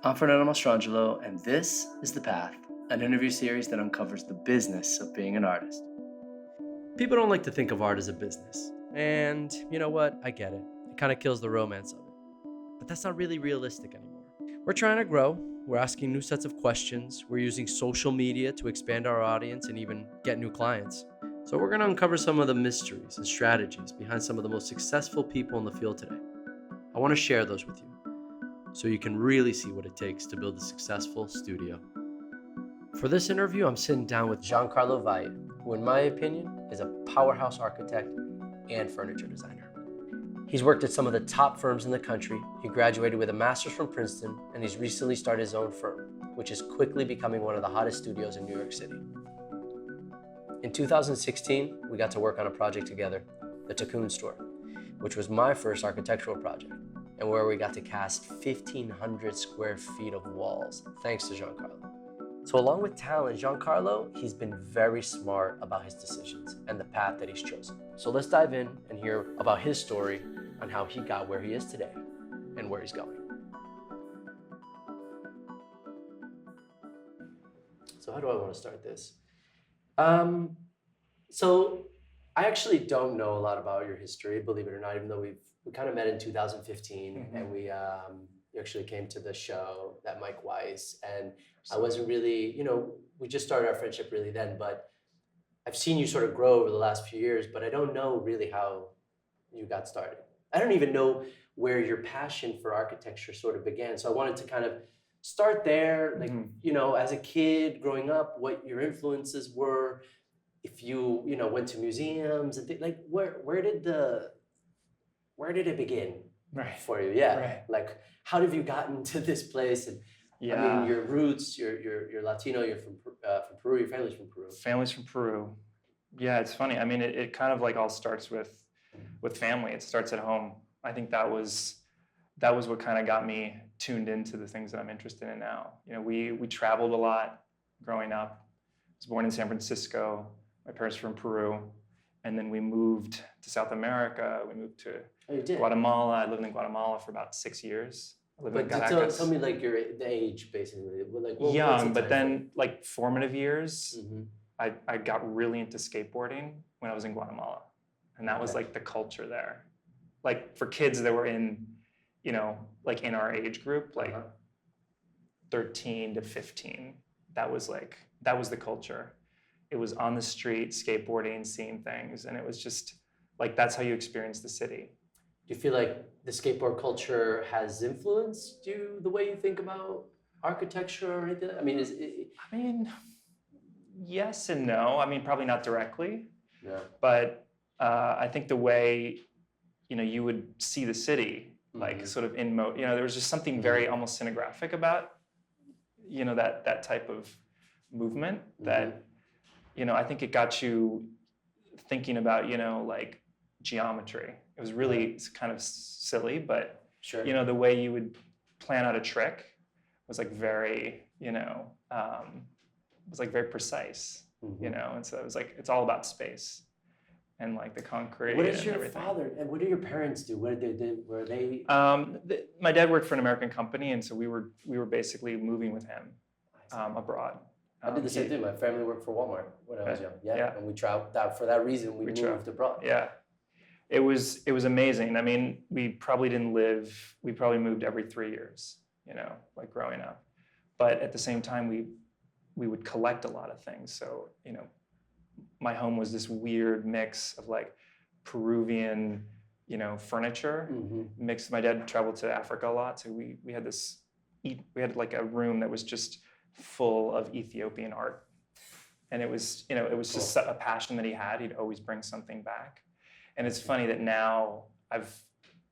I'm Fernando Mastrangelo, and this is The Path, an interview series that uncovers the business of being an artist. People don't like to think of art as a business. And you know what? I get it. It kind of kills the romance of it. But that's not really realistic anymore. We're trying to grow. We're asking new sets of questions. We're using social media to expand our audience and even get new clients. So we're going to uncover some of the mysteries and strategies behind some of the most successful people in the field today. I want to share those with you so you can really see what it takes to build a successful studio. For this interview, I'm sitting down with Giancarlo Valle, who in my opinion is a powerhouse architect and furniture designer. He's worked at some of the top firms in the country. He graduated with a master's from Princeton, and he's recently started his own firm, which is quickly becoming one of the hottest studios in New York City. In 2016, we got to work on a project together, the Cocoon Store, which was my first architectural project, and where we got to cast 1,500 square feet of walls, thanks to Giancarlo. So along with talent, Giancarlo, he's been very smart about his decisions and the path that he's chosen. So let's dive in and hear about his story on how he got where he is today and where he's going. So how do I want to start this? So I actually don't know a lot about your history, believe it or not, even though we kind of met in 2015 and we you actually came to the show, that Mike Weiss, and I wasn't really, we just started our friendship really then, but I've seen you sort of grow over the last few years, but I don't know really how you got started. I don't even know where your passion for architecture sort of began. So I wanted to kind of start there, like, as a kid growing up, what your influences were, if you, went to museums and like, where did it begin for you? Yeah. Right. Like, how have you gotten to this place? And I mean, your roots, you're Latino, you're from Peru, your family's from Peru. Family's from Peru. Yeah, it's funny. I mean, it kind of like all starts with family. It starts at home. I think that was what kind of got me tuned into the things that I'm interested in now. We traveled a lot growing up. I was born in San Francisco. My parents were from Peru. And then we moved to South America. We moved to Guatemala. I lived in Guatemala for about 6 years. I lived in Caracas. Tell me like the age, basically. Like, young, but then like formative years, I got really into skateboarding when I was in Guatemala. And that was like the culture there. Like for kids that were in, like in our age group, like 13 to 15, that was the culture. It was on the street, skateboarding, seeing things, and it was just like that's how you experience the city. Do you feel like the skateboard culture has influenced you the way you think about architecture or anything? I mean, I mean, yes and no. I mean, probably not directly. Yeah. But I think the way you would see the city, like sort of there was just something very almost scenographic about that type of movement that. I think it got you thinking about, like geometry. It was really kind of silly, but sure. The way you would plan out a trick was like very, was like very precise, and so it was like, it's all about space and like the concrete. What is your father, and what do your parents do? What did they do? Were they? My dad worked for an American company, and so we were basically moving with him abroad. I did the same thing. My family worked for Walmart when I was young. Yeah. And we traveled. For that reason, we moved abroad. Yeah, it was amazing. I mean, we probably moved every 3 years, like growing up. But at the same time, we would collect a lot of things. So, my home was this weird mix of like Peruvian, furniture mixed. My dad traveled to Africa a lot, so we had like a room that was just full of Ethiopian art. And it was just a passion that he had. He'd always bring something back. And it's funny that now I've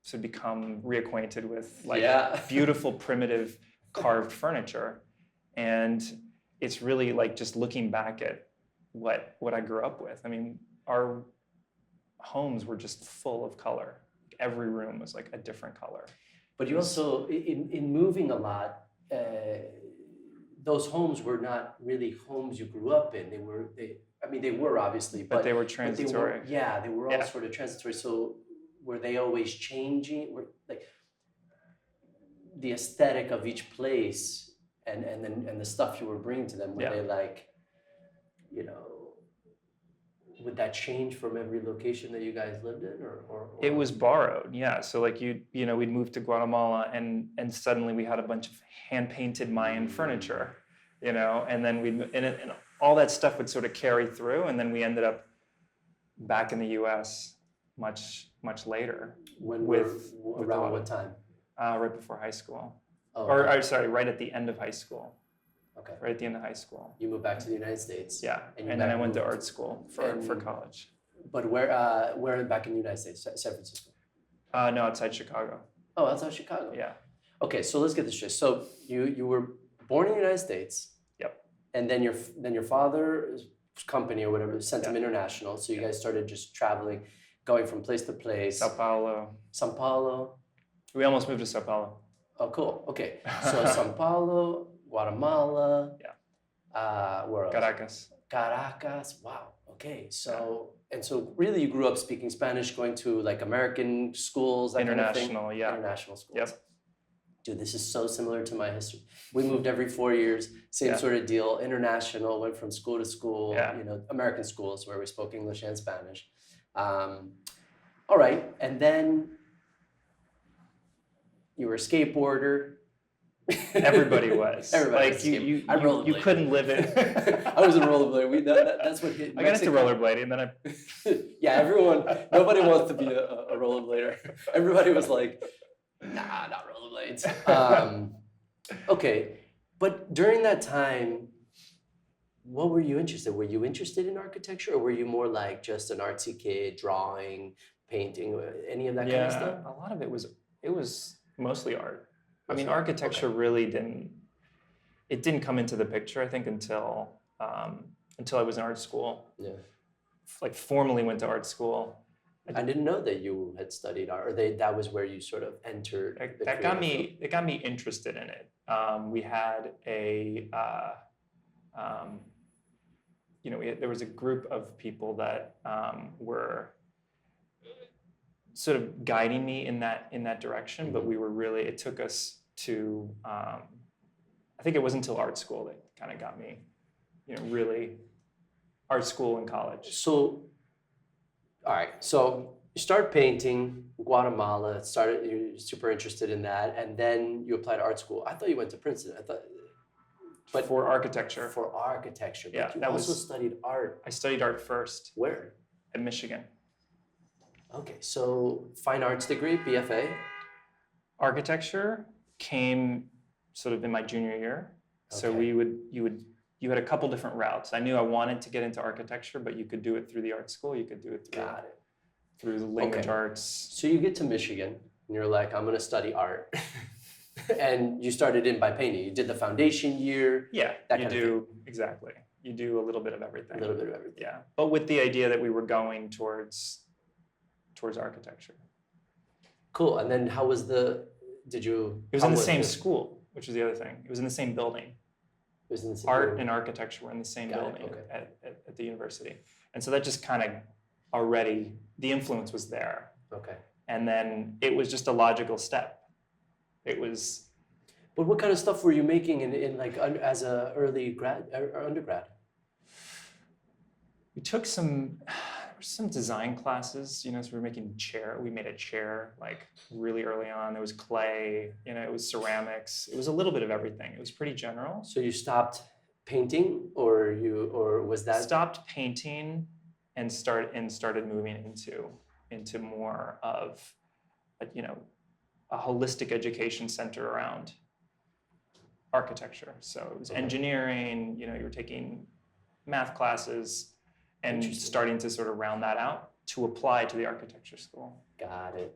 sort of become reacquainted with like beautiful, primitive carved furniture. And it's really like just looking back at what I grew up with. I mean, our homes were just full of color. Every room was like a different color. But you also, in moving a lot, those homes were not really homes you grew up in. They were obviously, but they were transitory. They were all sort of transitory. So were they always changing? the aesthetic of each place and the stuff you were bringing to them, were Yeah. they like, you know, would that change from every location that you guys lived in, or It was borrowed, yeah. So like you know, we'd moved to Guatemala and suddenly we had a bunch of hand painted Mayan furniture, you know, and then and all that stuff would sort of carry through, and then we ended up back in the U.S. much later. when with a around lot what of- time? Right before high school, Oh, or okay. sorry, right at the end of high school. Okay. Right at the end of high school. You moved back to the United States. Yeah, And you and then I back went to moved- art school for and- college. But where back in the United States? San Francisco. No, outside Chicago. Oh, outside Chicago. Yeah. Okay, so let's get this straight. So you were born in the United States. Yep. And then your father's company or whatever sent him Yeah. international. So you guys started just traveling, going from place to place. Sao Paulo. São Paulo. We almost moved to Sao Paulo. Oh, cool. Okay. So São Paulo, Guatemala. Yeah. Where else? Caracas. Caracas. Wow. Okay. So and so really you grew up speaking Spanish, going to like American schools, that kind of thing? International, yeah. International schools. Yep. Dude, this is so similar to my history. We moved every 4 years, same Yeah. sort of deal. International, went from school to school. Yeah. You know, American schools where we spoke English and Spanish. All right, and then you were a skateboarder. Everybody was. Everybody like was you I you rollerbladed. couldn't live it. I was a rollerblader. That's what hit. I got into Mexico. rollerblading, and then I Yeah, everyone. Nobody wants to be a rollerblader. Everybody was like, "Nah, not rollerblades." Okay, but during that time, what were you interested? Were you interested in architecture, or were you more like just an artsy kid, drawing, painting, any of that kind of stuff? a lot of it was mostly art. I mean, Mostly art, architecture really didn't come into the picture, I think, until I was in art school. Yeah, Like formally went to art school. I didn't know that you had studied art, or that was where you sort of entered. the That got creative field. me. It got me interested in it. We had there was a group of people that were sort of guiding me in that direction. But we were really. It took us to. I think it wasn't until art school that kind of got me, really, art school and college. So, all right. So you start painting Guatemala. You're super interested in that, and then you apply to art school. I thought you went to Princeton. I thought, but For architecture, for architecture. But Yeah, you that also was- studied art. I studied art first Where? at Michigan. Okay, so fine arts degree, BFA. Architecture came sort of in my junior year. So Okay. you had a couple different routes. I knew I wanted to get into architecture, but you could do it through the art school. You could do it Got it. through the language Okay. arts. So you get to Michigan, and you're like, I'm gonna study art, and you started in by painting. You did the foundation year, Yeah, That you kind of do exactly. You do a little bit of everything. a little bit of everything. Yeah, but with the idea that we were going towards architecture. Cool. And then how was did you? It was how in the same it? school, which is the other thing. It was in the same building. It was in the same Art building. and architecture were in the same Got it, building okay. at the university. And so that just kind of already, the influence was there. Okay. And then it was just a logical step. It was, But what kind of stuff were you making in like as a early grad or undergrad? we took some design classes, so we were making we made a chair like really early on. There was clay, it was ceramics. It was a little bit of everything. It was pretty general. So you stopped painting, or was that? Stopped painting and started moving into more of a holistic education center around architecture. So it was Okay. engineering, you were taking math classes and Interesting. starting to sort of round that out to apply to the architecture school. Got it.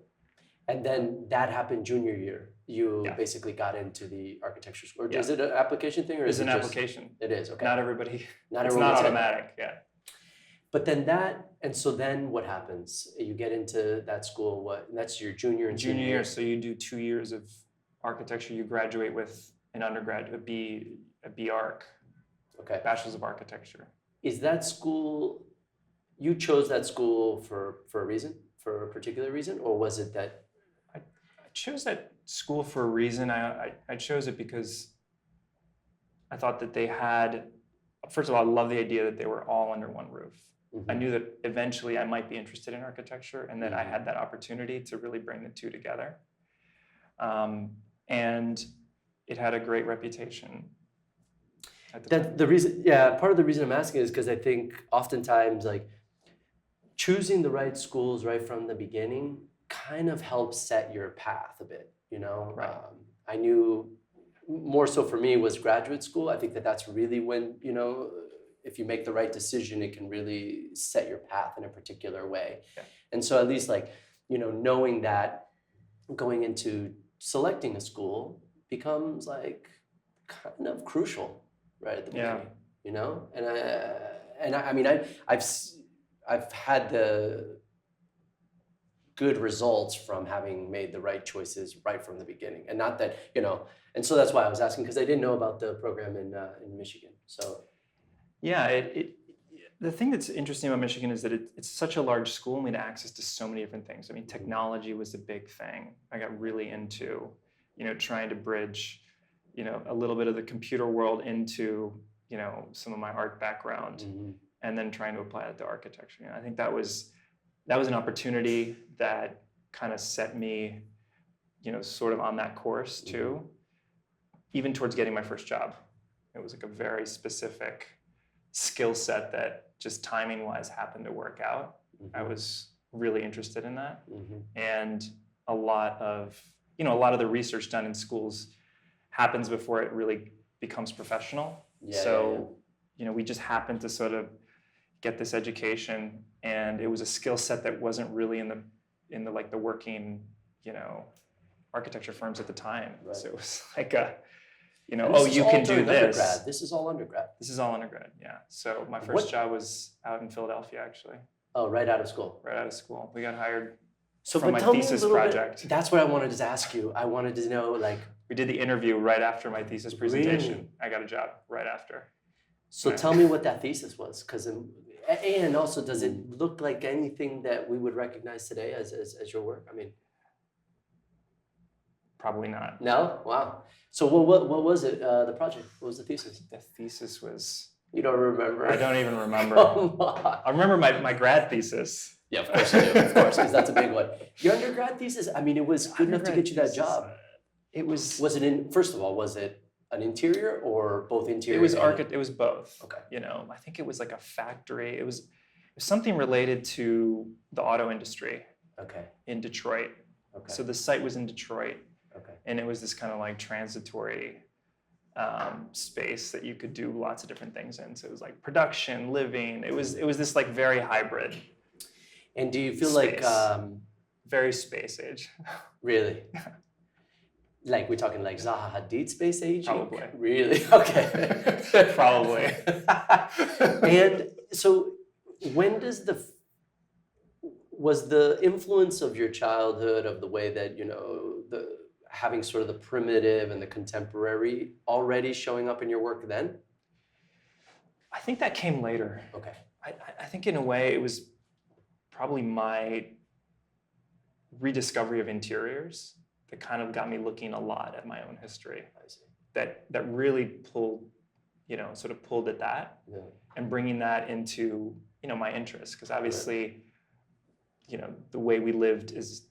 And then that happened junior year. You Yeah. basically got into the architecture school. Or Yeah. is it an application thing, or It's is it an just? application. It is okay. Not everybody. Not It's everyone not gets it. automatic. Yeah. But then so then what happens? You get into that school. What? That's your junior and Junior year, so you do 2 years of architecture. You graduate with an undergrad, a B Arch, Okay. Bachelor's of Architecture. Is that school? You chose that school for a reason, for a particular reason, or was it that chose that school for a reason. I chose it because I thought that they had, first of all, I love the idea that they were all under one roof. I knew that eventually I might be interested in architecture and that I had that opportunity to really bring the two together. And it had a great reputation at the time. The reason, part of the reason I'm asking is because I think oftentimes like choosing the right schools right from the beginning kind of helps set your path a bit, you know? Right. I knew more so for me was graduate school. I think that that's really when, you know, if you make the right decision, it can really set your path in a particular way. Yeah. And so at least like, you know, knowing that going into selecting a school becomes like kind of crucial right at the beginning, you know? And I mean, I've had the good results from having made the right choices right from the beginning. And not that, you know, and so that's why I was asking, because I didn't know about the program in Michigan. So yeah, the thing that's interesting about Michigan is that it's such a large school and we had access to so many different things. I mean, technology was a big thing. I got really into, you know, trying to bridge, you know, a little bit of the computer world into, you know, some of my art background, and then trying to apply it to architecture. And I think that was an opportunity that kind of set me, you know, sort of on that course too, even towards getting my first job. It was like a very specific skill set that just timing wise happened to work out. I was really interested in that. And a lot of the research done in schools happens before it really becomes professional. You know, we just happened to sort of get this education, and it was a skill set that wasn't really in the like the working, you know, architecture firms at the time. Right. So it was like a, you know, And oh, this is you all can do during this. undergrad. This is all undergrad. This is all undergrad, yeah. So my first job was out in Philadelphia, actually, Oh, right out of school. right out of school. We got hired So, from but my tell me a thesis little project. bit. That's what I wanted to ask you. I wanted to know, like, We did the interview right after my thesis presentation. Really? I got a job right after. so Yeah. tell me what that thesis was, because, and also, does it look like anything that we would recognize today as your work? I mean, Probably not. no. Wow. So what was it? The project? What was the thesis? The thesis was, You don't remember? I don't even remember. Come on. I remember my grad thesis. Yeah, of course you do. Of course, because that's a big one. Your undergrad thesis. I mean, it was good enough to Undergrad get you that thesis, job. It was. Was it in? First of all, was it an interior or both interior? It was and- It was both. Okay. You know, I think it was like a factory. It was something related to the auto industry Okay. in Detroit. Okay. So the site was in Detroit, Okay. and it was this kind of like transitory space that you could do lots of different things in. So it was like production, living. It was this like very hybrid, And do you feel like Space. Very space age. really? Like we're talking like Zaha Hadid space age? Probably. Really? Okay. Probably. And so when does was the influence of your childhood, of the way that, you know, having sort of the primitive and the contemporary already showing up in your work then? I think that came later. Okay. I think in a way it was probably my rediscovery of interiors that kind of got me looking a lot at my own history. I see. That really pulled, you know, sort of pulled at that Yeah. and bringing that into, you know, my interests. Because obviously, you know, the way we lived is,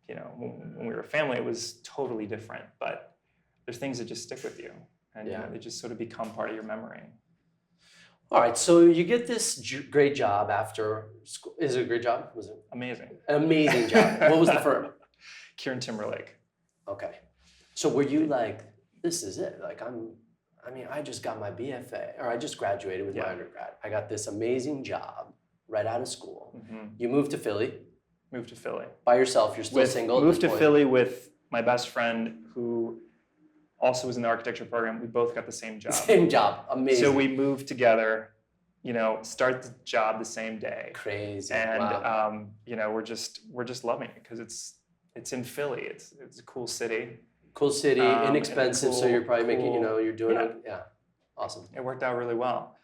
you know, when we were a family, it was totally different. But there's things that just stick with you, and you know, they just sort of become part of your memory. All right, so you get this great job after school. Is it a great job? Was it Amazing. an amazing job? What was the firm? Kieran Timberlake. Okay. So were you like, this is it? Like I just got my BFA, or I just graduated with my undergrad. I got this amazing job right out of school. Mm-hmm. You moved to Philly Moved to Philly. by yourself. You're still single. at Moved this to point. Philly with my best friend who also was in the architecture program. We both got the same job. Same job. Amazing. So we moved together, you know, start the job the same day. Crazy. And wow. you know, we're just loving it because it's in Philly. It's a cool city. Cool city, and inexpensive. So you're probably making, you cool- know, you're doing yeah. it. Yeah. Awesome. It worked out really well.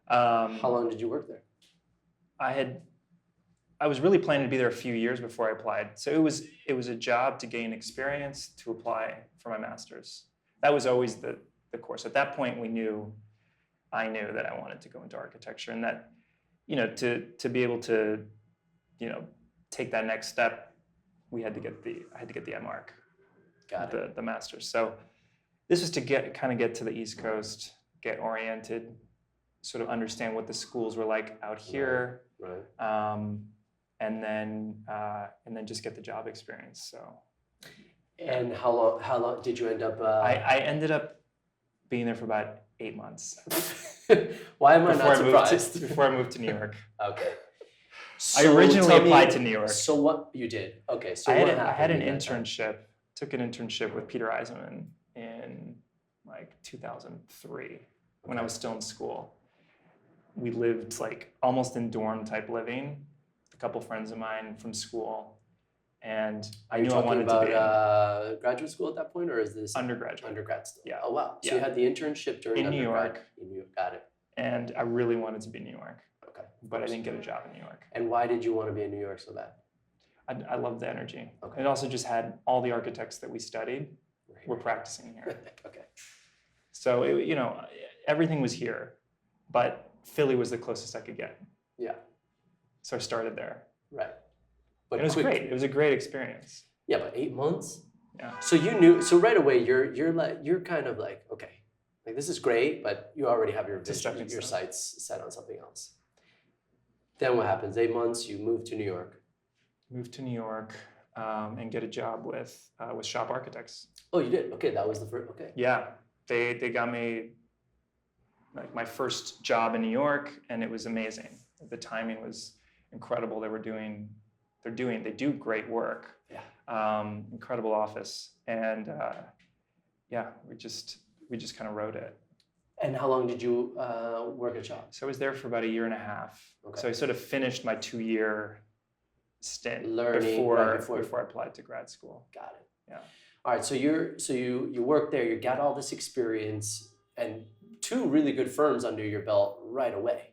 How long did you work there? I had I was really planning to be there a few years before I applied. So it was a job to gain experience to apply for my master's. That was always the course. At that point, I knew that I wanted to go into architecture, and that, you know, to be able to, you know, take that next step, I had to get the MArch, the master's. So this was to get to the East Coast, get oriented, sort of understand what the schools were like out here, Right. and then just get the job experience. So. And how long did you end up? I ended up being there for about 8 months. Why am I not surprised? Before I moved to New York. Okay. I originally applied to New York. So what you did? Okay. So I what happened? had an in that time? internship. Took an internship with Peter Eisenman in like 2003 when I was still in school. We lived like almost in dorm type living. A couple friends of mine from school, and I knew I wanted to be graduate school at that point, or is this undergraduate. Undergrad still? Yeah. Oh wow. So Yeah. you had the internship during In New undergrad York. in New York. Got it. And I really wanted to be in New York, Okay. but I didn't get a job in New York. And why did you want to be in New York so bad? I loved the energy. Okay. It also just had all the architects that we studied were practicing here. Okay. So, you know, everything was here, but Philly was the closest I could get. Yeah. So I started there. Right. But it was great. It was a great experience. Yeah, but 8 months. Yeah. So you knew. So right away, you're kind of like, okay, like this is great, but you already have your vision, your sights set on something else. Then what happens? 8 months, you move to New York. Moved to New York and get a job with Shop Architects. Oh, you did. Okay, that was the first. Okay. Yeah, they got me like my first job in New York, and it was amazing. The timing was incredible. They do great work. Yeah. Incredible office, and yeah, we just kind of rode it. And how long did you work at Shop? So I was there for about a year and a half. Okay. So I sort of finished my 2-year stint Learning before I applied to grad school. Got it. Yeah. All right. So you worked there. You got all this experience and 2 really good firms under your belt right away.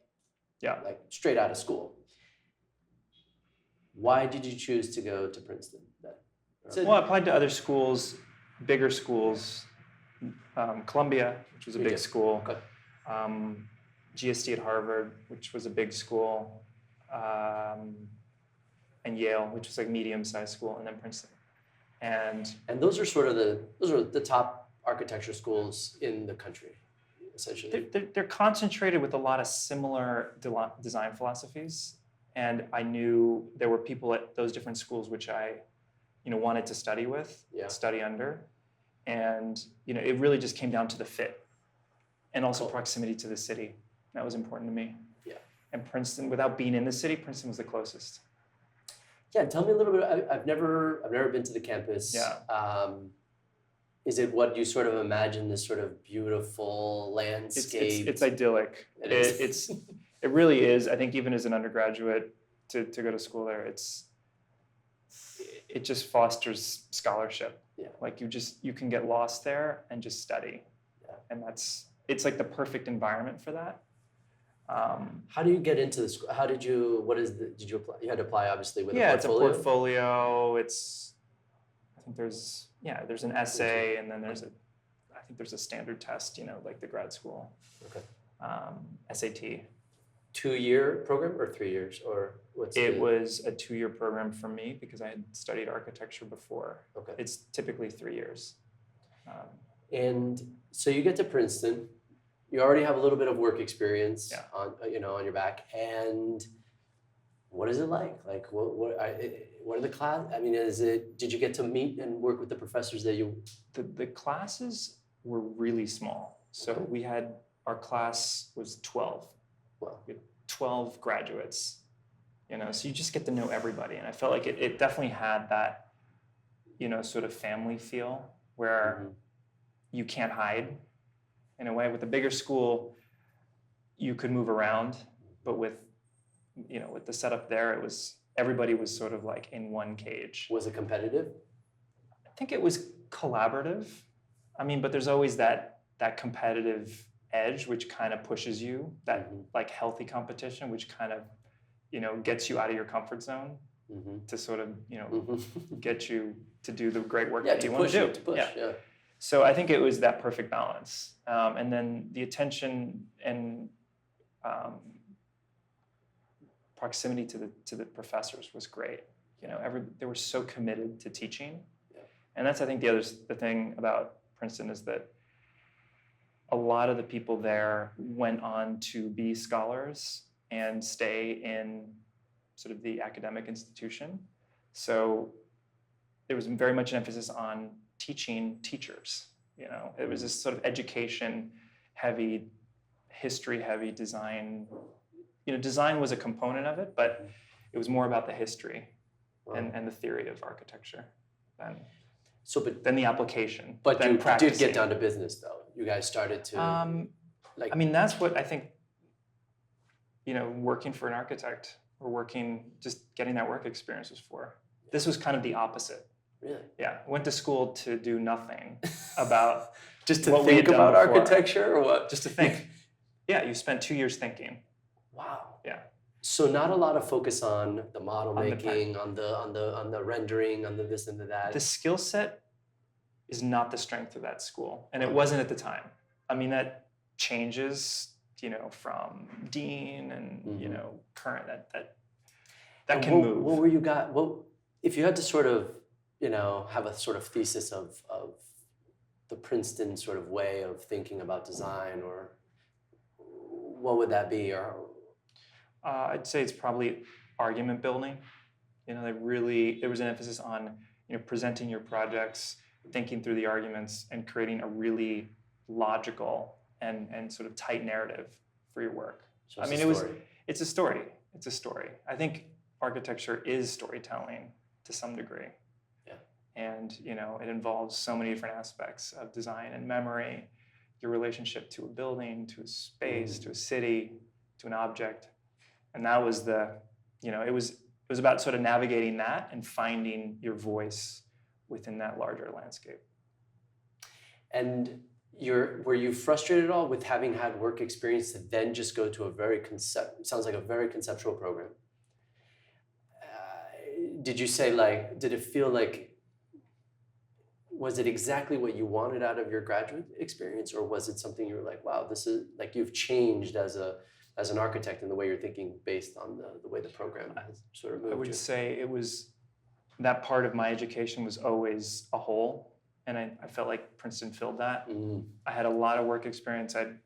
Yeah. Like straight out of school. Why did you choose to go to Princeton then? Well, I applied to other schools, bigger schools, Columbia, which was a big school, Okay. GSD at Harvard, which was a big school, and Yale, which was like medium-sized school, and then Princeton. And those are sort of the top architecture schools in the country, essentially. they're concentrated with a lot of similar design philosophies, and I knew there were people at those different schools which I, you know, wanted to study with, study under, and you know, it really just came down to the fit, and also proximity to the city. That was important to me. Yeah. And Princeton, without being in the city, Princeton was the closest. Yeah, tell me a little bit. I've never been to the campus. Yeah. Is it what you sort of imagine? This sort of beautiful landscape. It's idyllic. It really is. I think even as an undergraduate, to go to school there, it just fosters scholarship. Yeah. Like you can get lost there and just study. Yeah. And it's like the perfect environment for that. How do you get into the school? How did you? Did you apply? You had to apply obviously with a portfolio. It's a portfolio. I think there's an essay, and then I think there's a standard test. You know, like the grad school. Okay. SAT. 2-year program or 3 years or what's It was a 2-year program for me because I had studied architecture before. Okay. It's typically 3 years. And so you get to Princeton. You already have a little bit of work experience on your back. And what is it like? Like what are the class? I mean, did you get to meet and work with the professors that you? The classes were really small. So our class was 12. Well, we had 12 graduates, you know, so you just get to know everybody. And I felt like it definitely had that, you know, sort of family feel where you can't hide in a way. With a bigger school, you could move around, but with the setup there, everybody was sort of like in one cage. Was it competitive? I think it was collaborative. I mean, but there's always that competitive edge which kind of pushes you, that like healthy competition which kind of gets you out of your comfort zone to sort of, get you to do the great work Yeah, that to you want push to do. it, to push, yeah. So I think it was that perfect balance. And then the attention and proximity to the professors was great. They were so committed to teaching. Yeah. And that's, I think, the thing about Princeton is that a lot of the people there went on to be scholars and stay in sort of the academic institution. So there was very much an emphasis on teaching teachers. It was this sort of education-heavy, history-heavy design. Design was a component of it, but it was more about the history and the theory of architecture than the application. But you practicing. did get down to business, though. You guys started to that's what I think. Working for an architect or just getting that work experience was for. This was kind of the opposite. Really? Yeah, went to school to do nothing about just to what we think had done about before. architecture, or what? Just to think. Yeah, you spent 2 years thinking. Wow. Yeah. So not a lot of focus on the model On the making, on the rendering, on the this and the that. The skill set is not the strength of that school, and it wasn't at the time. I mean, that changes, from dean and current that can move. What were you got? Well, if you had to sort of have a sort of thesis of the Princeton sort of way of thinking about design, or what would that be? Or I'd say it's probably argument building. There was an emphasis on presenting your projects, thinking through the arguments, and creating a really logical and sort of tight narrative for your work. So it's a story. It's a story. I think architecture is storytelling to some degree. Yeah. And it involves so many different aspects of design and memory, your relationship to a building, to a space, to a city, to an object. And that was it was about sort of navigating that and finding your voice within that larger landscape. And were you frustrated at all with having had work experience to then just go to a sounds like a very conceptual program? Did you say did it feel like, was it exactly what you wanted out of your graduate experience, or was it something you were like, wow, this is like you've changed as an architect in the way you're thinking based on the way the program has sort of moved? I would say it was, that part of my education was always a hole. And I felt like Princeton filled that. I had a lot of work experience. I'd,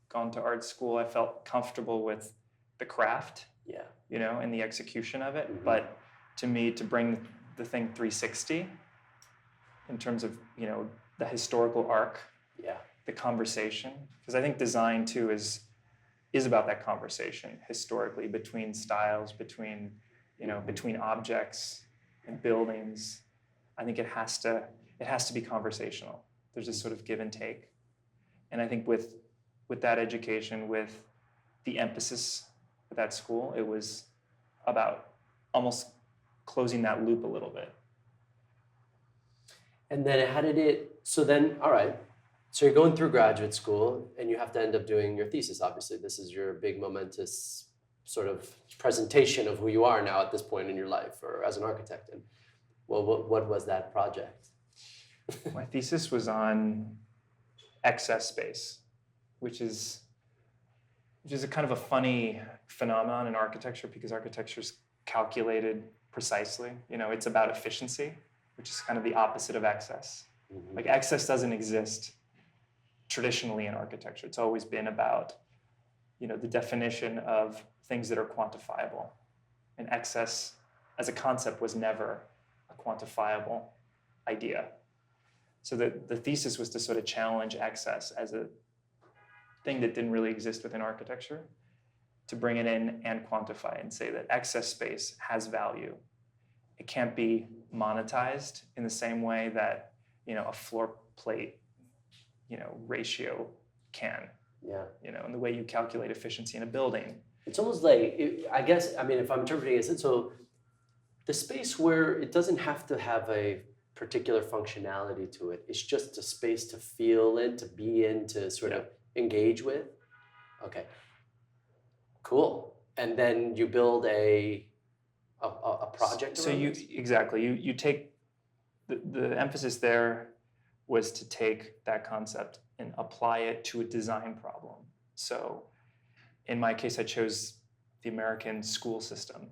gone to art school. I felt comfortable with the craft, and the execution of it. But to me, to bring the thing 360 in terms of, the historical arc, the conversation, because I think design too is about that conversation historically between styles, between objects and buildings. I think it has to be conversational. There's this sort of give and take. And I think with that education, with the emphasis at that school, it was about almost closing that loop a little bit. And then all right, so you're going through graduate school and you have to end up doing your thesis, obviously. This is your big momentous sort of presentation of who you are now at this point in your life or as an architect. And well, what was that project? My thesis was on excess space, which is a kind of a funny phenomenon in architecture, because architecture is calculated precisely. It's about efficiency, which is kind of the opposite of excess. Like excess doesn't exist traditionally in architecture. It's always been about, the definition of things that are quantifiable. And excess as a concept was never a quantifiable idea. So the thesis was to sort of challenge excess as a thing that didn't really exist within architecture, to bring it in and quantify and say that excess space has value. It can't be monetized in the same way that, a floor plate, ratio can. Yeah. In the way you calculate efficiency in a building. It's almost like, if I'm interpreting it, so the space where it doesn't have to have a particular functionality to it, it's just a space to feel in, to be in, to sort of engage with. Okay. Cool. And then you build a project So around you this? exactly you take the emphasis there was to take that concept and apply it to a design problem. So in my case, I chose the American school system,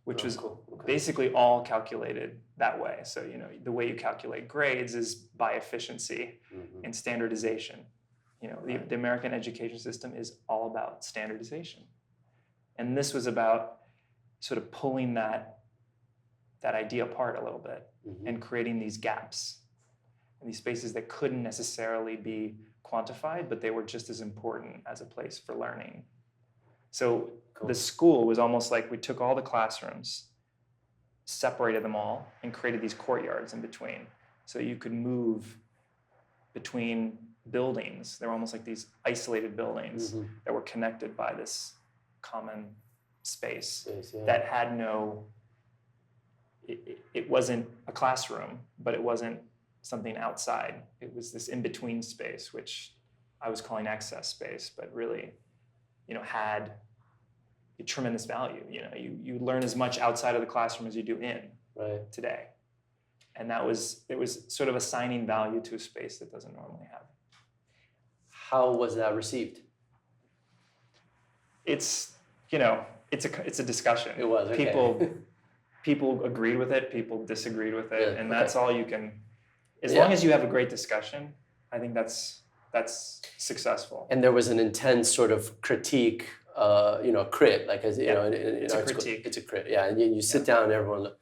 which was Cool. Okay. basically all calculated that way. So the way you calculate grades is by efficiency and standardization. The American education system is all about standardization, and this was about sort of pulling that idea apart a little bit and creating these gaps and these spaces that couldn't necessarily be quantified, but they were just as important as a place for learning. So the school was almost like we took all the classrooms, separated them all, and created these courtyards in between. So you could move between buildings. They were almost like these isolated buildings that were connected by this common space that had no, it wasn't a classroom, but it wasn't something outside. It was this in-between space, which I was calling excess space, but really, had a tremendous value. You learn as much outside of the classroom as you do in today. And it was sort of assigning value to a space that doesn't normally have. How was that received? It's a discussion. It was, okay. People agreed with it, people disagreed with it, Yeah, and that's all you can. As Yeah. long as you have a great discussion, I think that's successful. And there was an intense sort of critique, crit, like as Yeah. it's a critique. It's a crit, yeah. And you sit down, and everyone.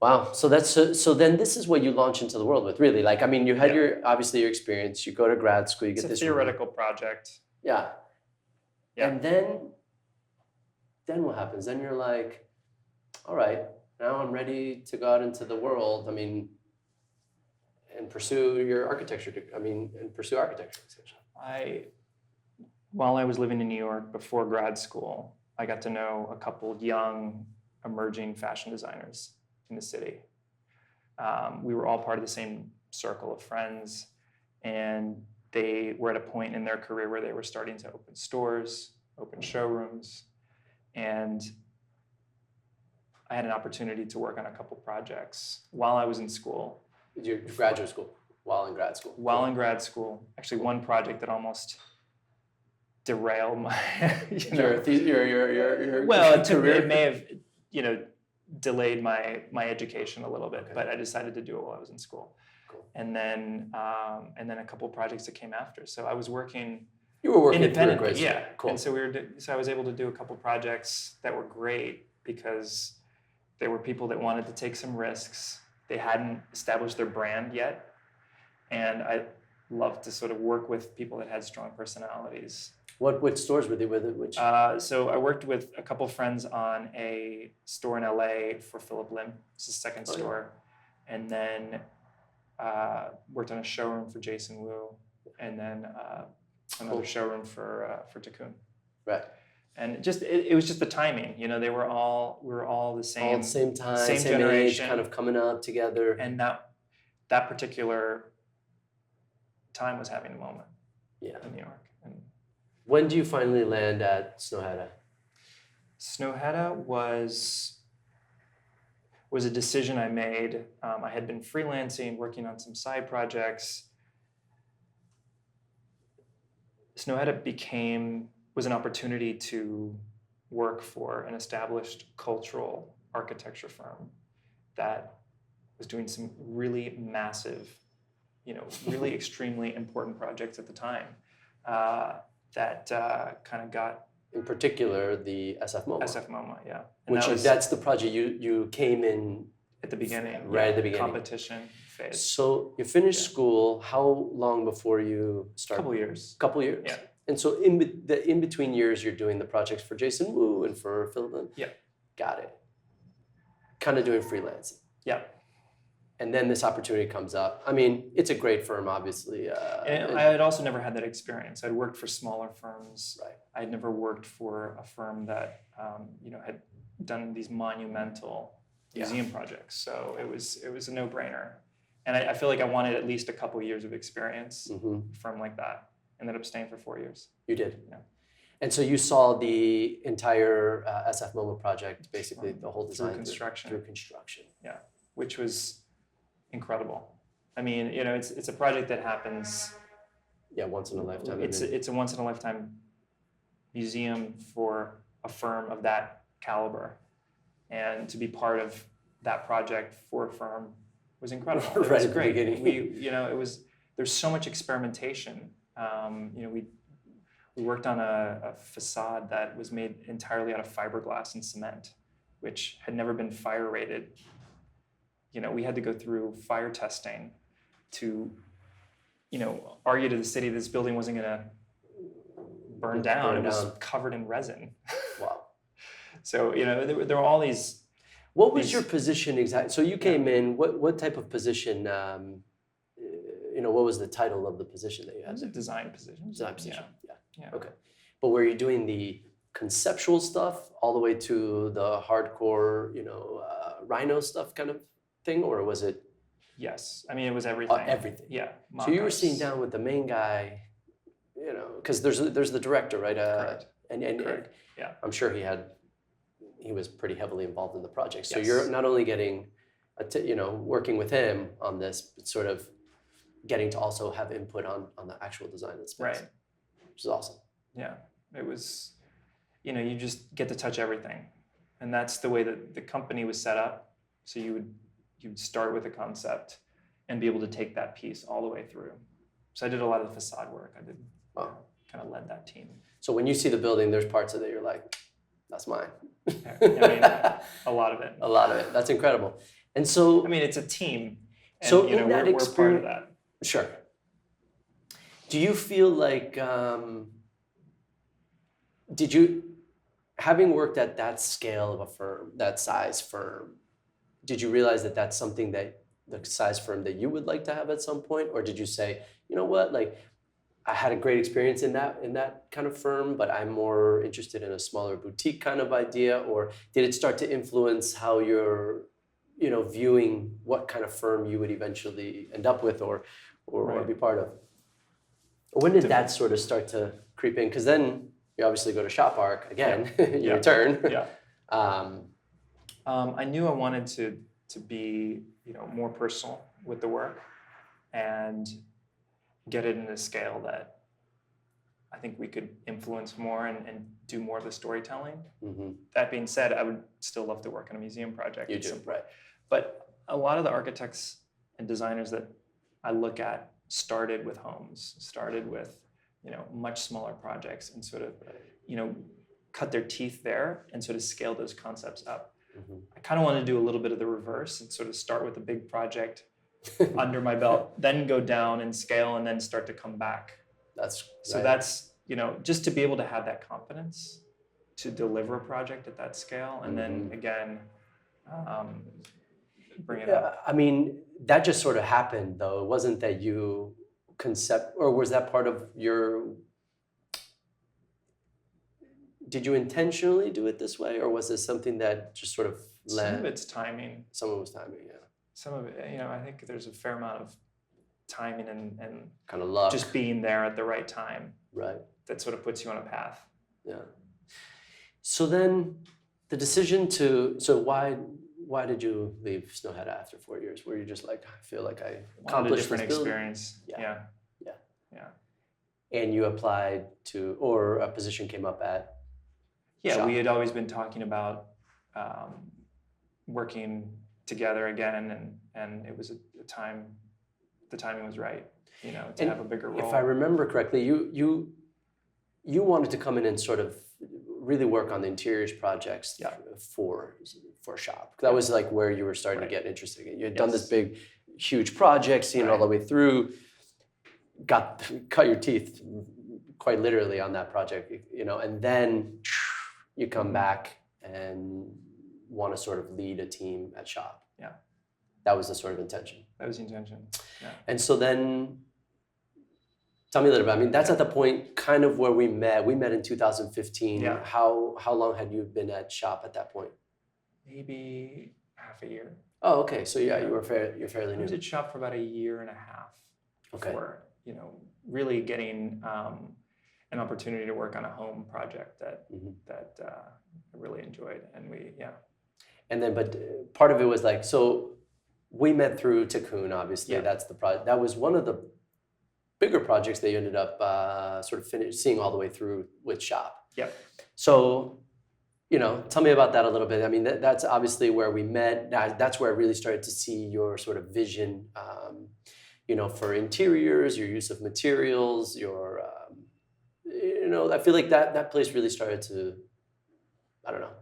Wow. So so then this is what you launch into the world with, really. Like, I mean, you had obviously your experience. You go to grad school. You It's get a this theoretical project. Yeah. Yeah. And then what happens? Then you're like, all right, now I'm ready to go out into the world. I mean, and pursue your architecture. And pursue architecture. Essentially. While I was living in New York before grad school, I got to know a couple young, emerging fashion designers in the city. We were all part of the same circle of friends, and they were at a point in their career where they were starting to open stores, open showrooms, and I had an opportunity to work on a couple projects while I was in school. Your graduate school, while in grad school. While in grad school, actually one project that almost derailed my your career. It may have delayed my education a little bit, but I decided to do it while I was in school. Cool. And then a couple projects that came after. So I was working. You were working independently, through yeah. Cool. And so I was able to do a couple projects that were great because there were people that wanted to take some risks. They hadn't established their brand yet, and I loved to sort of work with people that had strong personalities. Which stores were they with? Which? So I worked with a couple friends on a store in LA for Philip Lim. It's his second store, and then worked on a showroom for Jason Wu, and then another showroom for Takun. Right. And it was just the timing. We were all the same. All at the same time, same age, generation, kind of coming up together. and that particular time was having a moment. Yeah. In New York. And when do you finally land at Snøhetta? Snøhetta was a decision I made. I had been freelancing, working on some side projects. Snøhetta was an opportunity to work for an established cultural architecture firm that was doing some really massive, really extremely important projects at the time that kind of got. In particular, the SF MoMA. SF MoMA, yeah. And that's the project you came in at the beginning. Right at the beginning. Competition phase. So you finished school. How long before you started? Couple years. Yeah. And so in between years, you're doing the projects for Jason Wu and for Philip. Yeah. Got it. Kind of doing freelancing. Yeah. And then this opportunity comes up. I mean, it's a great firm, obviously. And I had also never had that experience. I'd worked for smaller firms. Right. I'd never worked for a firm that had done these monumental museum projects. So it was a no-brainer. And I feel like I wanted at least a couple years of experience from a firm like that. Ended up staying for 4 years. You did. Yeah. And so you saw the entire SF MoMA project, basically the whole design Through construction. Yeah. Which was incredible. I mean, it's a project that happens. Yeah, once in a lifetime. It's a once in a lifetime museum for a firm of that caliber, and to be part of that project for a firm was incredible. It Right was at the great. beginning. There's so much experimentation. We worked on a facade that was made entirely out of fiberglass and cement, which had never been fire rated. We had to go through fire testing to, argue to the city this building wasn't going to burn down. It was covered in resin. Wow. So, there were all these. What was your position exactly? So you came in, what type of position, what was the title of the position that you had? It was a design position. Design position, Yeah. Okay. But were you doing the conceptual stuff all the way to the hardcore, rhino stuff kind of thing, or was it? Yes. I mean, it was everything. Everything. Yeah. So you were sitting down with the main guy, because there's the director, right? Correct. And Correct. Yeah. I'm sure he was pretty heavily involved in the project. So Yes. you're not only getting, working with him on this, but sort of getting to also have input on the actual design of the space. Right. Which is awesome. Yeah. It was, you just get to touch everything. And that's the way that the company was set up. So you'd start with a concept and be able to take that piece all the way through. So I did a lot of the facade work. I did kind of led that team. So when you see the building, there's parts of it you're like, that's mine. I mean, a lot of it. A lot of it. That's incredible. And so, I mean, it's a team. And, so in that we're part of experience, that. sure. Do you feel like, having worked at that scale of a firm, that size firm, did you realize that that's something that the size firm that you would like to have at some point? Or did you say, you know what, like, I had a great experience in that kind of firm, but I'm more interested in a smaller boutique kind of idea? Or did it start to influence how you're, viewing what kind of firm you would eventually end up with or Right. be part of? When did that sort of start to creep in? Because then you obviously go to Shop Arc again, you return. Yeah. I knew I wanted to be, more personal with the work and get it in a scale that I think we could influence more and do more of the storytelling. Mm-hmm. That being said, I would still love to work on a museum project. You do, right. But a lot of the architects and designers that I look at started with homes, started with, much smaller projects and sort of, cut their teeth there and sort of scale those concepts up. Mm-hmm. I kind of want to do a little bit of the reverse and sort of start with a big project under my belt, then go down and scale and then start to come back. That's Just to be able to have that confidence to deliver a project at that scale and then again, bring it up. I mean, that just sort of happened though. It wasn't that you or was that part of your, did you intentionally do it this way, or was this something that just sort of Some of it's timing. Some of it was timing, yeah. Some of it, I think there's a fair amount of timing and kind of luck. Just being there at the right time. Right. That sort of puts you on a path. Yeah. So then the decision why did you leave Snowhead after 4 years? Were you just like, I feel like I accomplished a different this building? experience. Yeah. And you applied to, or a position came up at Shop. We had always been talking about working together again, and it was the timing was right, to have a bigger role. If I remember correctly, you wanted to come in and sort of really work on the interiors projects for Shop. That was like where you were starting to get interested. You had done this big, huge project, seen it all the way through, cut your teeth quite literally on that project, and then you come back and want to sort of lead a team at Shop. Yeah. That was the sort of intention. That was the intention. Yeah. And so then, tell me a little bit. I mean, that's at the point kind of where we met. We met in 2015. Yeah. How long had you been at Shop at that point? Maybe half a year. Oh, okay. So you're fairly I new. was at Shop for about a year and a half before, really getting, an opportunity to work on a home project that Mm-hmm. I really enjoyed, and And then, but part of it was like, so we met through Tikkun, obviously. Yeah. That's the project. That was one of the bigger projects that you ended up sort of seeing all the way through with Shop. Yeah. So, tell me about that a little bit. I mean, that's obviously where we met. That's where I really started to see your sort of vision, for interiors, your use of materials, I feel like that place really started to, I don't know,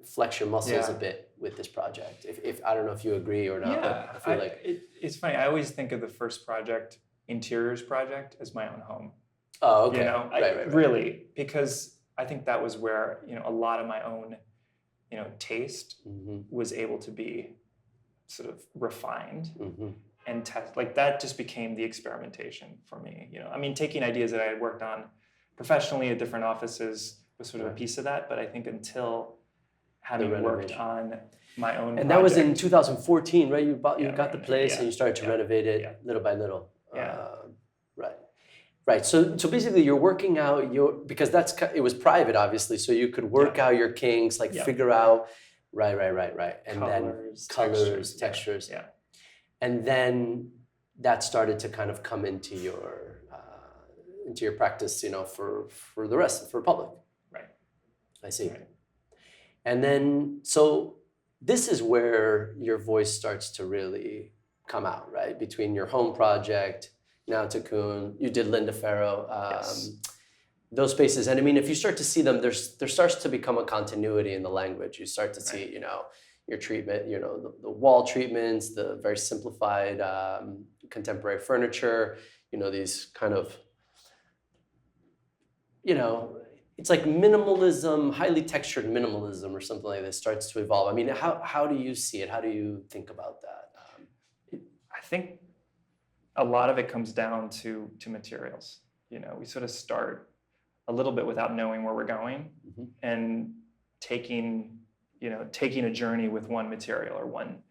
flex your muscles a bit with this project. If I don't know if you agree or not, but I feel like it's funny. I always think of the first project, interiors project, as my own home. Oh, okay. Right. Really, because I think that was where a lot of my own taste was able to be sort of refined and test. Like that just became the experimentation for me. I mean, taking ideas that I had worked on professionally at different offices was sort of a piece of that. But I think until having worked on my own and project, that was in 2014, right? You got the place and you started to renovate it little by little. Right. So basically, you're working out because it was private, obviously. So you could work out your kinks, like figure out, right, and colors, textures. Yeah. And then that started to kind of come into your practice, for the rest, for public. Right. I see. Right. And then, so this is where your voice starts to really come out, right? Between your home project, now Tikkun, you did Linda Farrow, those spaces. And I mean, if you start to see them, there starts to become a continuity in the language. You start to see, your treatment, the wall treatments, the very simplified contemporary furniture, these kind of, it's like minimalism, highly textured minimalism or something like this starts to evolve. I mean, how do you see it? How do you think about that? I think a lot of it comes down to materials. We sort of start a little bit without knowing where we're going and taking a journey with one material or one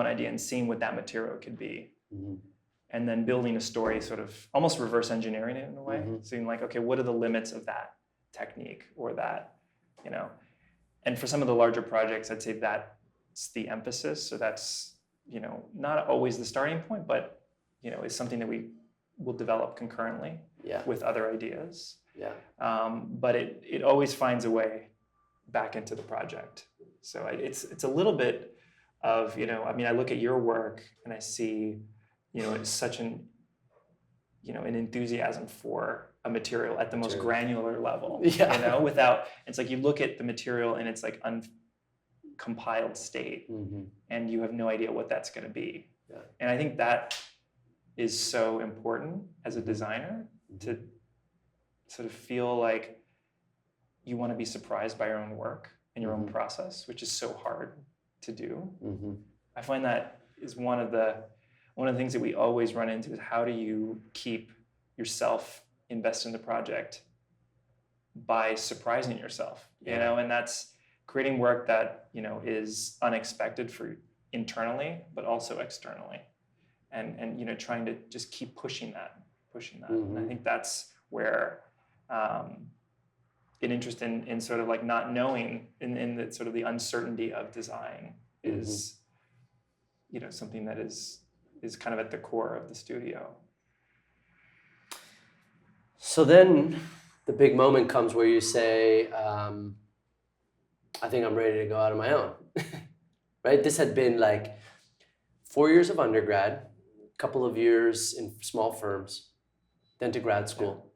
idea and seeing what that material could be. And then building a story, sort of almost reverse engineering it in a way. Seeing like, okay, what are the limits of that technique or that, and for some of the larger projects, I'd say that's the emphasis. So that's, not always the starting point, but, is something that we will develop concurrently with other ideas. But it always finds a way back into the project. So it's a little bit of, I mean, I look at your work and I see, it's such an enthusiasm for a material at the most granular level, without, it's like you look at the material and it's like uncompiled state and you have no idea what that's going to be. And I think that is so important as a designer to sort of feel like you want to be surprised by your own work and your own process, which is so hard to do. I find that is one of the things that we always run into is how do you keep yourself invested in the project by surprising yourself, and that's creating work that, is unexpected for internally, but also externally. And trying to just keep pushing that. And I think that's where an interest in sort of like not knowing in the sort of the uncertainty of design is, something that is kind of at the core of the studio. So then the big moment comes where you say, I think I'm ready to go out on my own, right? This had been like 4 years of undergrad, a couple of years in small firms, then to grad school,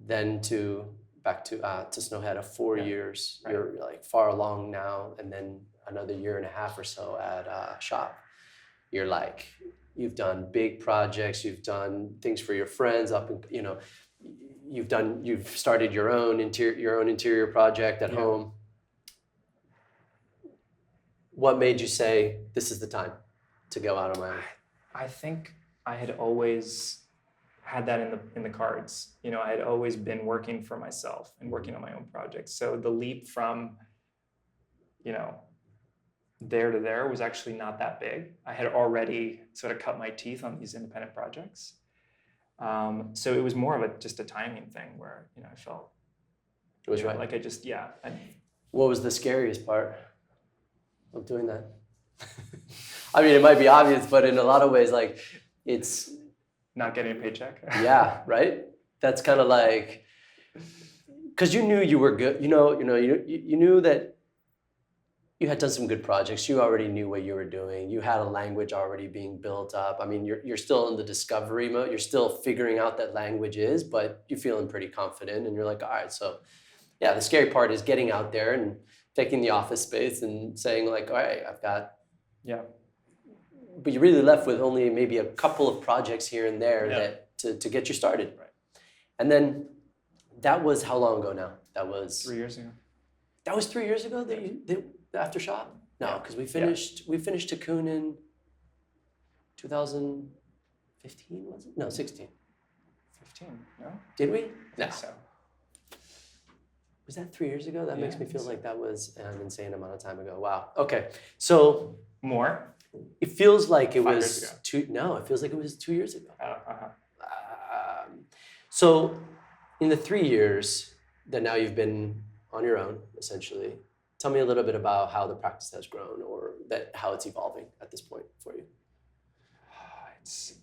then back to Snowhead, 4 years. Right. You're like far along now, and then another year and a half or so at Shop. You're like, you've done big projects, you've done things for your friends you've started your own interior project at home. What made you say this is the time to go out on my own? I think I had always had that in the cards. I had always been working for myself and working on my own projects. So the leap from, there to there was actually not that big. I had already sort of cut my teeth on these independent projects. So it was more of just a timing thing where, I felt It was right. like I just, What was the scariest part of doing that? I mean, it might be obvious, but in a lot of ways, like, it's not getting a paycheck. yeah, right. That's kind of like, because you knew you were good. You knew that you had done some good projects. You already knew what you were doing. You had a language already being built up. I mean, you're still in the discovery mode. You're still figuring out that language is, but you're feeling pretty confident, and you're like, all right, so yeah, the scary part is getting out there and taking the office space and saying like, all right, I've got. Yeah. But you're really left with only maybe a couple of projects here and there that to get you started. Right. And then that was how long ago now? That was 3 years ago. That was 3 years ago that the aftershock? No, because we finished Cocoon in 2015, was it? No, 16. 15, no? Did we? No. So. Was that 3 years ago? That makes me feel so. like that was an insane amount of time ago. Wow. Okay. So More? it feels like it 5 was years ago. it feels like it was 2 years ago. Uh-huh. So in the 3 years that now you've been on your own, essentially, tell me a little bit about how the practice has grown or how it's evolving at this point for you.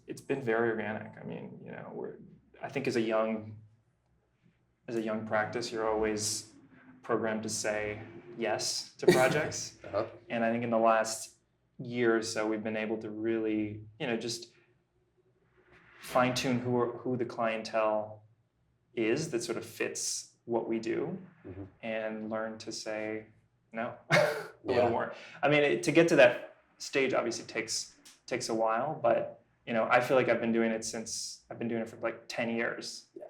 It's been very organic. I mean, I think as a young practice, you're always programmed to say yes to projects. Uh-huh. And I think in the last year or so, we've been able to really, just fine tune who the clientele is that sort of fits what we do, and learn to say no a little more. I mean, to get to that stage obviously takes a while, but I feel like I've been doing it for like 10 years. Yeah.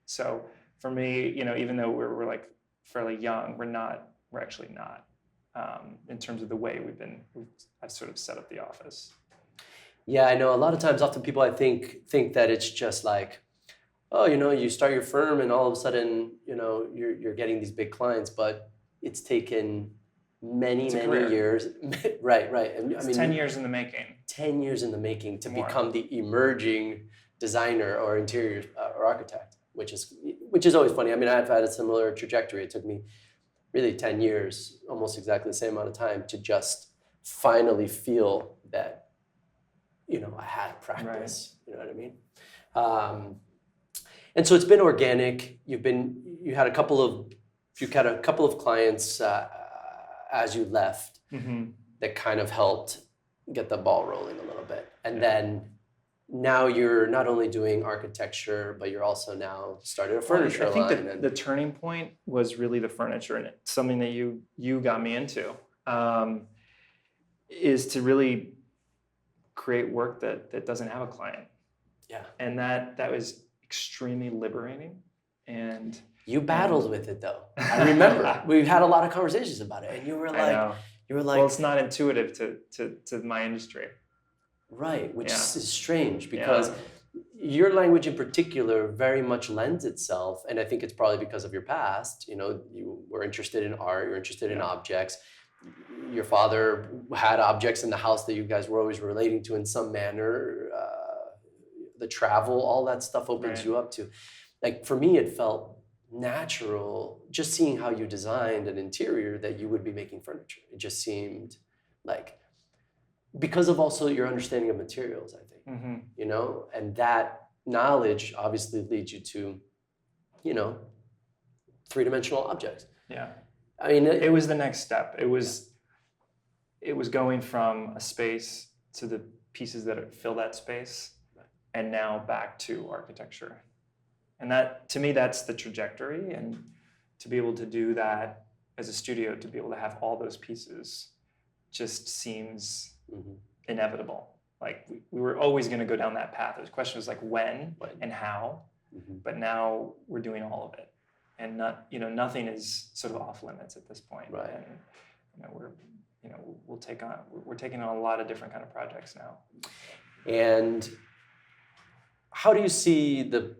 So for me, even though we're like fairly young, we're actually not in terms of the way I've sort of set up the office. Yeah, I know a lot of times, often people I think that it's just like, oh, you start your firm and all of a sudden, you're getting these big clients, but it's taken many years. Right. And It's 10 years in the making. 10 years in the making to More. become the emerging designer or interior or architect, which is always funny. I mean, I've had a similar trajectory. It took me really 10 years, almost exactly the same amount of time to just finally feel that, I had a practice. Right. You know what I mean? And so it's been organic. You had a couple of clients as you left that kind of helped get the ball rolling a little bit. And then now you're not only doing architecture, but you're also now started a furniture line. I think the turning point was really the furniture, and it's something that you got me into, is to really create work that doesn't have a client. Yeah. And that was extremely liberating. And you battled with it though. I remember we had a lot of conversations about it, and you were like, well, it's not intuitive to my industry. Right, which is strange because your language in particular very much lends itself, and I think it's probably because of your past. You were interested in art, you're interested in objects. Your father had objects in the house that you guys were always relating to in some manner. The travel, all that stuff opens you up to. Like for me, it felt natural just seeing how you designed an interior that you would be making furniture. It just seemed like, because of also your understanding of materials, I think, and that knowledge obviously leads you to, three-dimensional objects. Yeah. I mean, it was the next step. It was going from a space to the pieces that fill that space, and now back to architecture. And that, to me, that's the trajectory. And to be able to do that as a studio, to be able to have all those pieces just seems inevitable. Like we were always going to go down that path. The question was like when and how, but now we're doing all of it. And nothing is sort of off limits at this point. Right. And we're taking on a lot of different kind of projects now. And how do you see the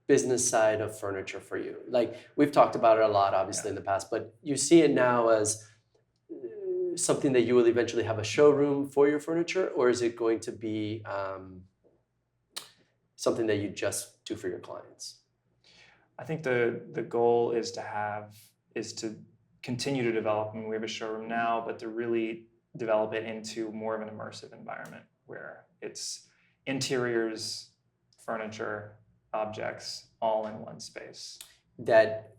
business side of furniture for you? Like we've talked about it a lot, obviously, in the past, but you see it now as something that you will eventually have a showroom for your furniture, or is it going to be something that you just do for your clients? I think the goal is to continue to develop. I mean, we have a showroom now, but to really develop it into more of an immersive environment where it's interiors, furniture, objects, all in one space. But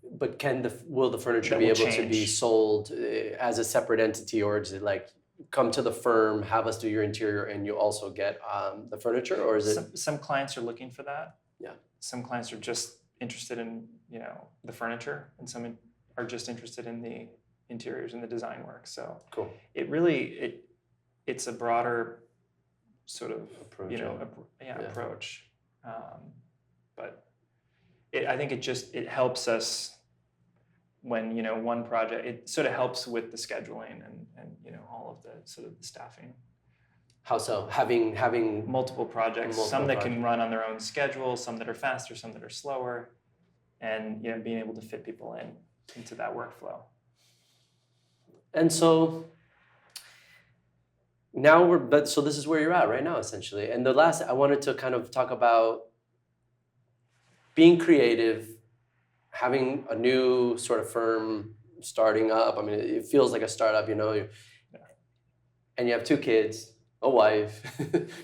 will the furniture be able to be sold as a separate entity, or is it like come to the firm, have us do your interior, and you also get the furniture, or is it? Some clients are looking for that. Yeah. Some clients are just interested in the furniture, and some are just interested in the interiors and the design work. So cool. It really it's a broader sort of approach. Approach. But I think it helps us when one project. It sort of helps with the scheduling and all of the sort of the staffing. How so? Having multiple projects, some that can run on their own schedule, some that are faster, some that are slower, and being able to fit people into that workflow. And so now so this is where you're at right now, essentially. And I wanted to kind of talk about being creative, having a new sort of firm starting up. I mean, it feels like a startup, and you have 2 kids, a wife,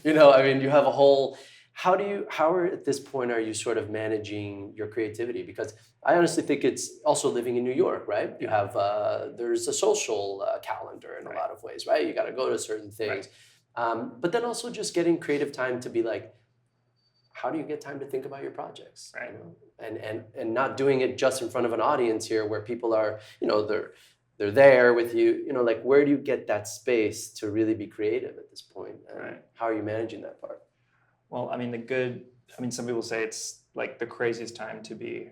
I mean, you have a whole, how at this point are you sort of managing your creativity? Because I honestly think it's also living in New York, right? You have, there's a social calendar in a lot of ways, right? You got to go to certain things. Right. But then also just getting creative time to be like, how do you get time to think about your projects? Right. And not doing it just in front of an audience here where people are, they're there with you, like where do you get that space to really be creative at this point? And how are you managing that part? Well, I mean, some people say it's like the craziest time to be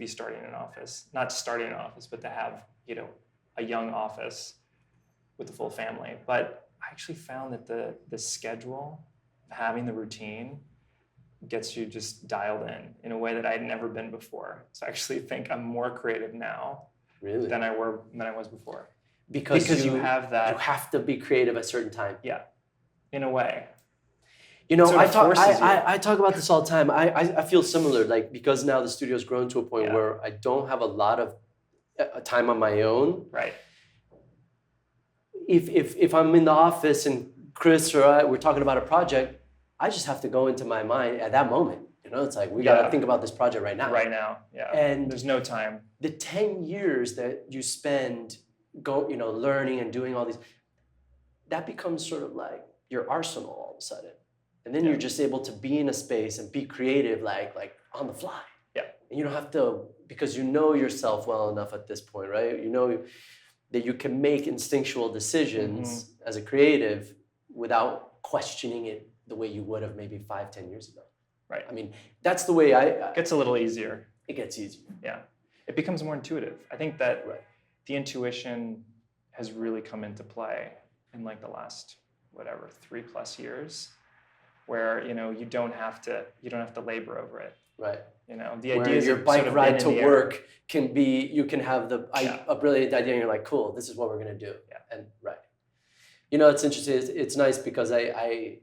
starting an office, not starting an office, but to have, a young office with a full family. But I actually found that the schedule, having the routine, gets you just dialed in a way that I'd never been before. So I actually think I'm more creative now than I was before. Because you have that. You have to be creative at a certain time. Yeah, in a way. I talk about this all the time. I feel similar, like because now the studio's grown to a point where I don't have a lot of time on my own. Right. If I'm in the office and Chris or I, we're talking about a project, I just have to go into my mind at that moment. It's like, we got to think about this project right now. Right now, yeah. And there's no time. The 10 years that you spend learning and doing all these, that becomes sort of like your arsenal all of a sudden. And then you're just able to be in a space and be creative, like on the fly. Yeah. And you don't have to, because you know yourself well enough at this point, right? You know that you can make instinctual decisions as a creative without questioning it the way you would have maybe 5-10 years ago. Right. I mean, that's the way it gets a little easier. It gets easier. Yeah. It becomes more intuitive. I think that the intuition has really come into play in like the last, 3+ years, where, you don't have to labor over it. Right. The idea is your bike ride to work can be, you can have a brilliant idea and you're like, cool, this is what we're going to do. Yeah. And it's interesting. It's nice because I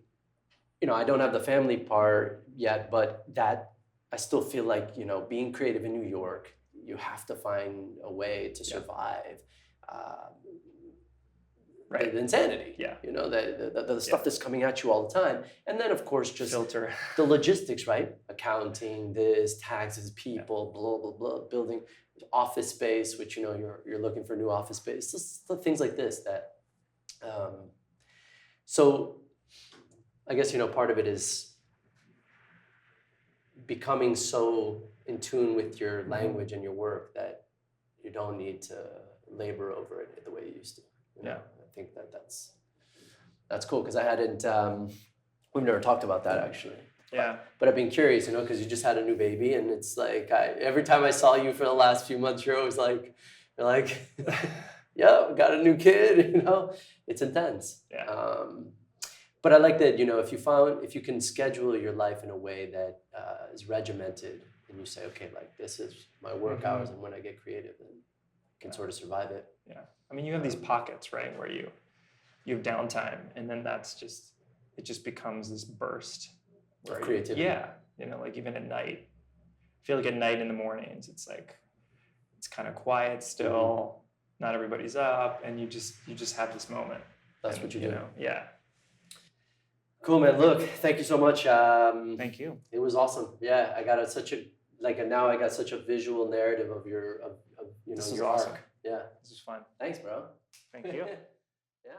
don't have the family part yet, but that I still feel like, being creative in New York, you have to find a way to survive the insanity. Yeah. The stuff that's coming at you all the time. And then, of course, just filter the logistics, right? Accounting, this, taxes, people, blah, blah, blah, building office space, which, you're looking for new office space. Just things like this that, so I guess, part of it is becoming so in tune with your language and your work that you don't need to labor over it the way you used to. Yeah. I think that's cool because I hadn't, we've never talked about that actually. Yeah. But I've been curious, because you just had a new baby and it's like, every time I saw you for the last few months, you're always like, yeah, we got a new kid, it's intense. Yeah. But I like that, if you can schedule your life in a way that is regimented and you say, okay, like this is my work hours and when I get creative and can sort of survive it. Yeah. I mean, you have these pockets, right, where you have downtime and then it just becomes this burst where creativity. Yeah, you know, like even at night. I feel like at night in the mornings, it's like it's kind of quiet still. Not everybody's up, and you just have this moment. That's what you do. know. Yeah. Cool, man. Look, thank you so much. Thank you. It was awesome. Yeah, I got now I got such a visual narrative of This your was arc. awesome. Yeah. This was fun. Thanks, bro. Thank you. Yeah.